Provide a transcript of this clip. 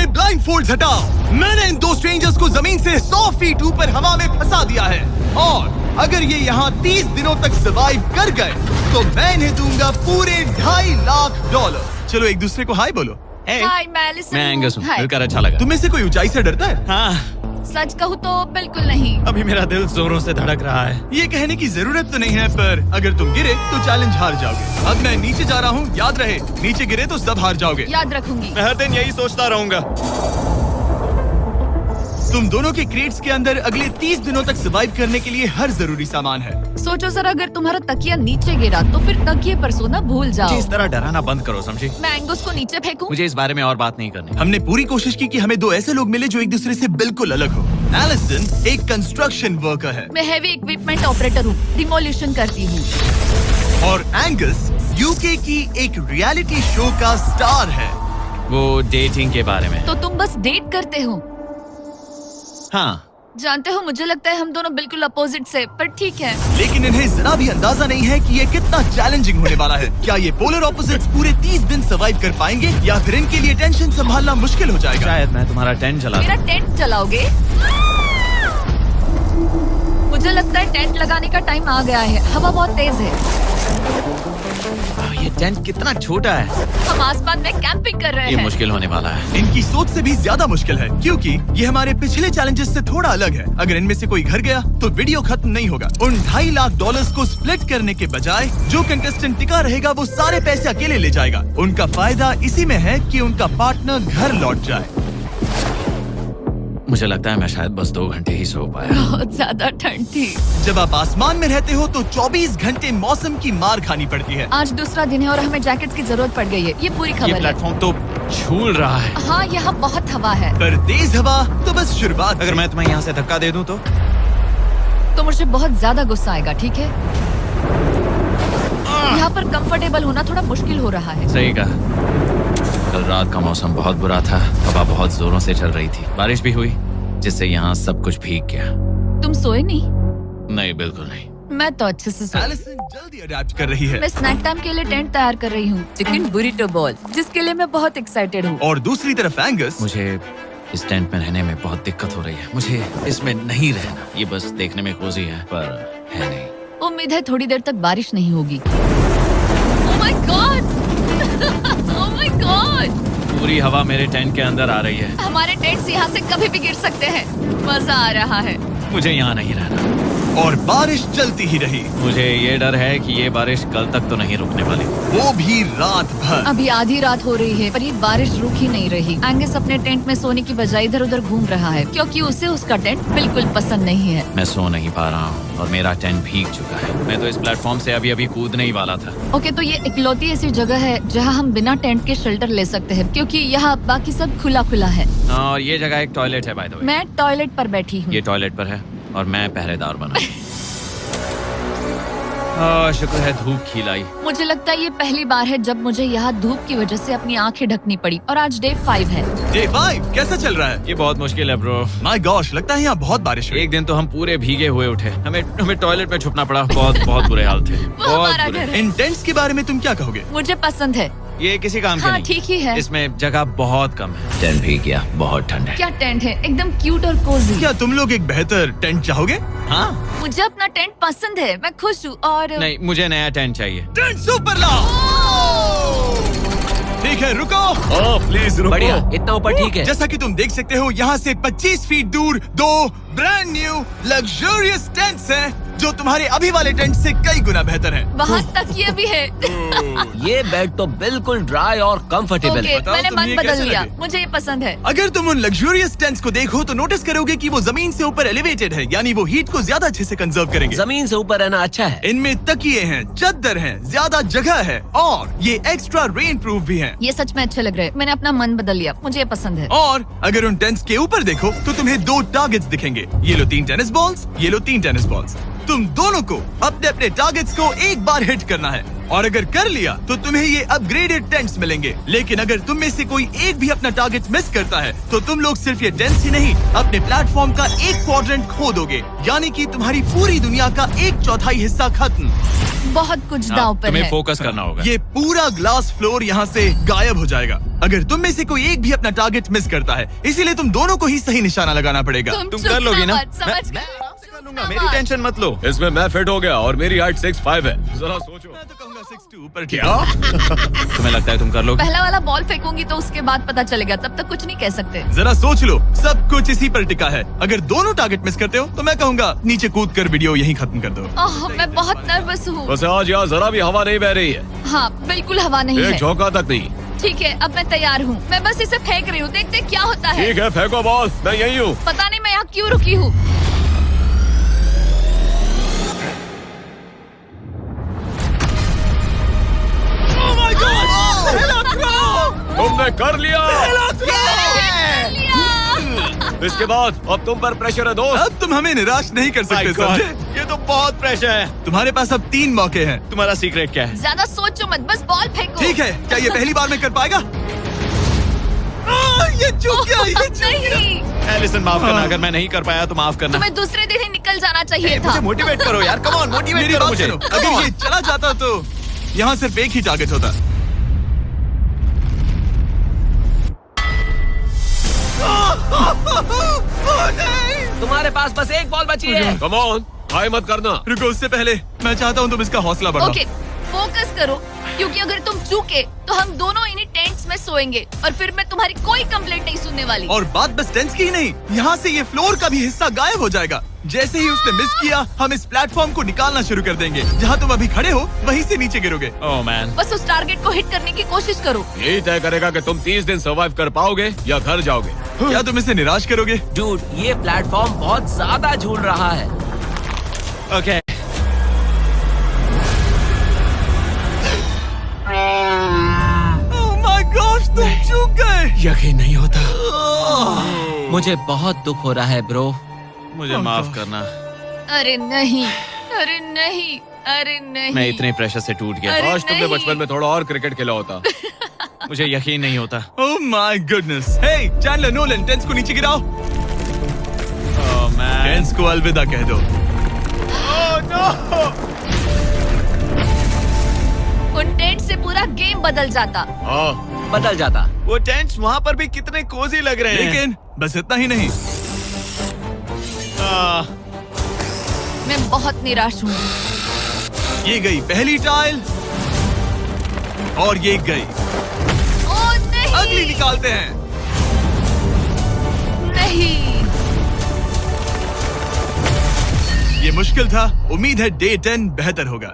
अपने blind folds हटाओ। मैंने इन दो स्ट्रेंजर्स को जमीन से 100 फीट ऊपर हवा में फंसा दिया है और अगर ये यहाँ 30 दिनों तक सर्वाइव कर गए तो मैं इन्हें दूंगा पूरे $2.5 लाख। चलो एक दूसरे को हाय बोलो। हाय, मैं एलिसन मैं हूँ। एंगस हूँ, हाय। मिलकर अच्छा लगा। तुम में से कोई ऊंचाई से डरता है? हाँ, सच कहूँ तो बिल्कुल नहीं। अभी मेरा दिल जोरों से धड़क रहा है। ये कहने की जरूरत तो नहीं है, पर अगर तुम गिरे तो चैलेंज हार जाओगे। अब मैं नीचे जा रहा हूँ, याद रहे नीचे गिरे तो सब हार जाओगे। याद रखूंगी। मैं हर दिन यही सोचता रहूंगा। तुम दोनों के क्रेट्स के अंदर अगले 30 दिनों तक सर्वाइव करने के लिए हर जरूरी सामान है। सोचो सर, अगर तुम्हारा तकिया नीचे गिरा तो फिर तकिए पर सोना भूल जाओ। मुझे इस तरह डराना बंद करो, समझी? मैं एंगस को नीचे फेंकूं? मुझे इस बारे में और बात नहीं करनी। हमने पूरी कोशिश की कि हमें दो ऐसे लोग मिले जो एक दूसरे से बिल्कुल अलग हो। एलिसन एक कंस्ट्रक्शन वर्कर है मैं हेवी इक्विपमेंट ऑपरेटर हूँ, डिमोलिशन करती हूँ। और एंगस यूके की एक रियलिटी शो का स्टार है। वो डेटिंग के बारे में। तो तुम बस डेट करते हो? हाँ, जानते हो, मुझे लगता है हम दोनों बिल्कुल अपोजिट से, पर ठीक है। लेकिन इन्हें जरा भी अंदाजा नहीं है कि ये कितना चैलेंजिंग होने वाला है। क्या ये पोलर ऑपोजिट्स पूरे 30 दिन सर्वाइव कर पाएंगे या फिर इनके लिए टेंशन संभालना मुश्किल हो जाएगा? शायद मैं तुम्हारा टेंट जला मेरा टेंट जलाओगे? मुझे लगता है टेंट लगाने का टाइम आ गया है। हवा बहुत तेज है। ये टेंट कितना छोटा है। हम आसमान में कैंपिंग कर रहे ये हैं। मुश्किल होने वाला है। इनकी सोच से भी ज्यादा मुश्किल है क्योंकि ये हमारे पिछले चैलेंजेस से थोड़ा अलग है। अगर इनमें से कोई घर गया तो वीडियो खत्म नहीं होगा। उन $2.5 लाख को स्प्लिट करने के बजाय जो कंटेस्टेंट टिका रहेगा वो सारे पैसे अकेले ले जाएगा। उनका फायदा इसी में है कि उनका पार्टनर घर लौट जाए। मुझे लगता है मैं शायद बस 2 घंटे ही सो पाया। बहुत ज्यादा ठंड थी। जब आप आसमान में रहते हो तो 24 घंटे मौसम की मार खानी पड़ती है। आज दूसरा दिन है और हमें जैकेट्स की जरूरत पड़ गई है। ये पूरी ये खबर है। प्लेटफॉर्म तो झूल रहा है। हाँ, यहाँ बहुत हवा है। पर तेज हवा तो बस शुरुआत। अगर मैं तुम्हें यहाँ से धक्का दे दूं तो मुझे बहुत ज्यादा गुस्सा आएगा, ठीक है? यहाँ पर कंफर्टेबल होना थोड़ा मुश्किल हो रहा है। सही कहा। कल रात का मौसम बहुत बुरा था। हवा बहुत जोरों से चल रही थी। बारिश भी हुई जिससे यहाँ सब कुछ भीग गया। तुम सोए नहीं? नहीं, बिल्कुल नहीं। मैं तो अच्छे से सोई। एलिसन जल्दी अडेप्ट कर रही है मैं स्नैक टाइम के लिए टेंट तैयार कर रही हूँ, चिकन बुरिटो बॉल, जिसके लिए मैं बहुत एक्साइटेड हूँ। और दूसरी तरफ एंगस मुझे इस टेंट में रहने में बहुत दिक्कत हो रही है। मुझे इसमें नहीं रहना। ये बस देखने में कोजी है पर है नहीं। उम्मीद है थोड़ी देर तक बारिश नहीं होगी। Oh my God! Oh my God! पूरी हवा मेरे टेंट के अंदर आ रही है। हमारे टेंट्स यहाँ से कभी भी गिर सकते हैं। मजा आ रहा है। मुझे यहाँ नहीं रहना। और बारिश चलती ही रही, मुझे ये डर है कि ये बारिश कल तक तो नहीं रुकने वाली। वो भी रात भर। अभी आधी रात हो रही है पर ये बारिश रुक ही नहीं रही। एंगस अपने टेंट में सोने की बजाय इधर उधर घूम रहा है क्योंकि उसे उसका टेंट बिल्कुल पसंद नहीं है। मैं सो नहीं पा रहा हूँ और मेरा टेंट भीग चुका है। मैं तो इस प्लेटफॉर्म से अभी कूदने ही वाला था। ओके, तो ये इकलौती ऐसी जगह है जहाँ हम बिना टेंट के शेल्टर ले सकते हैं क्योंकि यहाँ बाकी सब खुला खुला है। और ये जगह एक टॉयलेट है बाय द वे। मैं टॉयलेट पर बैठी हूँ। ये टॉयलेट पर है और मैं पहरेदार बना। शुक्र है धूप खिलाई। मुझे लगता है ये पहली बार है जब मुझे यहाँ धूप की वजह से अपनी आंखें ढकनी पड़ी और आज डे 5 है। डे 5 कैसा चल रहा है? ये बहुत मुश्किल है ब्रो। माय गॉश, लगता है यहाँ बहुत बारिश हुई। एक दिन तो हम पूरे भीगे हुए उठे। हमें टॉयलेट में छुपना पड़ा। बहुत बुरे हाल थे। वो हमारा बुरे। घर है। इन टेंट्स के बारे में तुम क्या कहोगे? मुझे पसंद है। ये किसी काम का हाँ, नहीं। ठीक ही है। इसमें जगह बहुत कम है। टेंट भीग गया, बहुत ठंड है। क्या टेंट है, एकदम क्यूट और कोजी। क्या तुम लोग एक बेहतर टेंट चाहोगे? हाँ? मुझे अपना टेंट पसंद है, मैं खुश हूँ। और नहीं, मुझे नया टेंट चाहिए। टेंट सुपर लाओ। ठीक है, रुको। प्लीज रुको। बढ़िया, इतना ऊपर ठीक है। जैसा कि तुम देख सकते हो यहाँ से 25 फीट दूर 2 ब्रांड न्यू लग्जरियस टेंट्स हैं जो तुम्हारे अभी वाले टेंट से कई गुना बेहतर हैं। वहाँ तक ये भी है। ये बेड तो बिल्कुल ड्राई और कंफर्टेबल ओके, है। बताओ मैंने तुम्हें मन ये बदल कैसे लिया। लगे? मुझे ये पसंद है। अगर तुम उन लग्जरियस टेंट्स को देखो तो नोटिस करोगे कि वो जमीन से ऊपर एलिवेटेड है, यानी वो हीट को ज्यादा अच्छे से कंजर्व करेंगे। जमीन से ऊपर रहना अच्छा है। इनमें तकिए हैं, चद्दर हैं, ज्यादा जगह है और ये एक्स्ट्रा रेन प्रूफ भी हैं। ये सच में अच्छे लग रहे हैं। मैंने अपना मन बदल लिया, मुझे ये पसंद है। और अगर उन टेंट्स के ऊपर देखो तो तुम्हें 2 टारगेट्स दिखेंगे। ये लो 3 टेनिस बॉल्स। तुम दोनों को अपने अपने टारगेट्स को एक बार हिट करना है। और अगर कर लिया तो तुम्हें ये अपग्रेडेड टेंट्स मिलेंगे। लेकिन अगर तुम में से कोई एक भी अपना टारगेट मिस करता है तो तुम लोग सिर्फ ये टेंट्स ही नहीं, अपने प्लेटफॉर्म का एक क्वाड्रेंट खो दोगे, यानी कि तुम्हारी पूरी दुनिया का 1/4 हिस्सा खत्म। बहुत कुछ दांव पर तुम्हें है। फोकस करना होगा। ये पूरा ग्लास फ्लोर यहाँ से गायब हो जाएगा अगर तुम में से कोई एक भी अपना टारगेट मिस करता है, इसीलिए तुम दोनों को ही सही निशाना लगाना पड़ेगा। तुम चुप कर लोगी ना? मत, समझ मैं गए? आराम से कर लूंगा, चुप मेरी मत। टेंशन मत लो। इसमें मैं फिट हो गया और मेरी हाइट 6'5" है। जरा सोचो। मैं तो कहूँगा 6'2", पर क्या? तुम्हें लगता है तुम कर लोगे? पहला वाला बॉल फेंकूंगी तो उसके बाद पता चलेगा, तब तक कुछ नहीं कह सकते। जरा सोच लो, सब कुछ इसी पर टिका है। अगर दोनों टारगेट मिस करते हो तो मैं कहूँगा नीचे कूद कर वीडियो यहीं खत्म कर दो। ओह, मैं बहुत नर्वस हूँ। बस आज यहाँ जरा भी हवा नहीं बह रही है, हाँ, बिल्कुल हवा नहीं एक है। झोंका तक नहीं। ठीक है, अब मैं तैयार हूँ। मैं बस इसे फेंक रही हूँ, देखते क्या होता है। ठीक है, फेंको बॉल, मैं यही हूँ। पता नहीं मैं यहाँ क्यों रुकी हूँ। तुमने कर लिया। इसके बाद अब तुम पर प्रेशर है दोस्त। अब तुम हमें निराश नहीं कर सकते, My God, समझे? ये तो बहुत प्रेशर है। तुम्हारे पास अब 3 मौके हैं। तुम्हारा सीक्रेट क्या है? ज्यादा सोचो मत, बस बॉल फेंको। ठीक है, क्या ये पहली बार में कर पाएगा? ये चूक गया, ये चूक गया। नहीं, एलिसन माफ करना, अगर मैं नहीं कर पाया तो माफ करना। तुम्हें दूसरे दिन ही निकल जाना चाहिए था। मुझे मोटिवेट करो यार, कम ऑन, मोटिवेट मेरी करो बात मुझे। सुनो, अगर ये चला जाता तो यहाँ सिर्फ एक ही टारगेट होता। तुम्हारे पास बस एक बॉल बची है। कम ऑन, हाय मत करना। रुको, उससे पहले मैं चाहता हूँ तुम इसका हौसला बढ़ाओ। ओके, फोकस करो, क्योंकि अगर तुम चूके तो हम दोनों इन्हीं टेंट्स में सोएंगे और फिर मैं तुम्हारी कोई कंप्लेंट नहीं सुनने वाली। और बात बस टेंस की ही नहीं, यहाँ से ये फ्लोर का भी हिस्सा गायब हो जाएगा। जैसे ही उसने मिस किया, हम इस प्लेटफॉर्म को निकालना शुरू कर देंगे। जहाँ तुम अभी खड़े हो वहीं से नीचे गिरोगे। ओह मैन, बस उस टारगेट को हिट करने की कोशिश करो। यही तय करेगा कि तुम 30 दिन सर्वाइव कर पाओगे या घर जाओगे। क्या तुम इसे निराश करोगे? डूड, ये प्लेटफॉर्म बहुत ज्यादा झूल रहा है। ओके। ओह माय गॉड, तुम चूक गए। यकीन नहीं होता। मुझे बहुत दुख हो रहा है ब्रो। मुझे माफ करना, अरे नहीं, अरे नहीं, अरे नहीं। मैं इतने प्रेशर से टूट गया। अरे काश तुमने नहीं। बचपन में थोड़ा और क्रिकेट खेला होता। मुझे यकीन नहीं होता। Oh my goodness. Hey Chandler, Nolan, टेंस को नीचे गिराओ। ओह मैन, टेंस को अलविदा कह दो। उन टेंट से पूरा गेम बदल जाता। हाँ, बदल जाता। वो टेंट्स वहाँ पर भी कितने कोजी लग रहे हैं। लेकिन बस इतना ही नहीं, आह, मैं बहुत निराश हूँ। ये गई पहली टाइल और ये गई ओह नहीं, अगली। निकालते हैं। नहीं। ये मुश्किल था, उम्मीद है डे 10 बेहतर होगा।